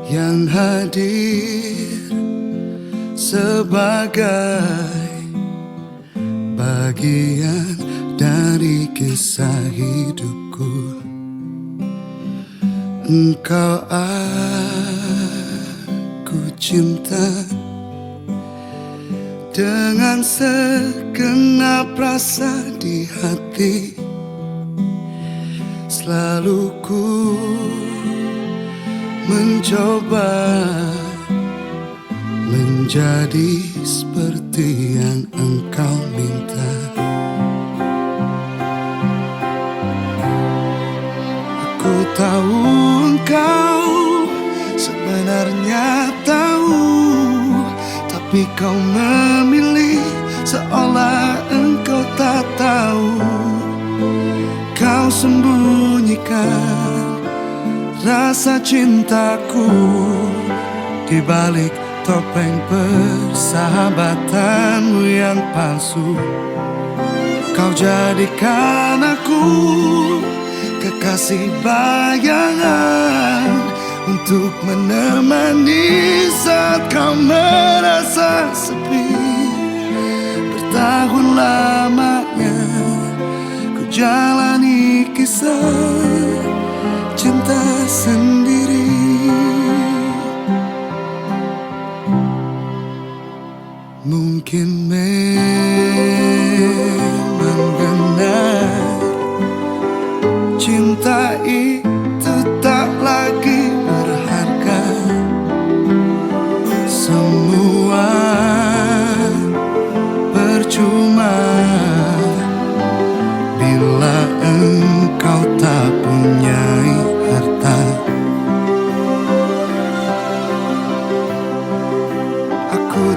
yang hadir sebagai bagian dari kisah hidupku. Engkau aku cinta dengan segenap rasa di hati. Selalu ku mencoba menjadi seperti yang engkau minta. Aku tahu engkau sebenarnya tahu, tapi kau memilih seolah engkau tak tahu. Kau sembunyikan rasa cintaku di balik topeng persahabatanmu yang palsu. Kau jadikan aku kekasih bayangan untuk menemani saat kau merasa sepi. Bertahun lamanya ku jalani kisah cinta sendiri. Mungkin memang benar cinta itu tak lagi berharga. Semua percuma bila engkau tak punya harta. Aku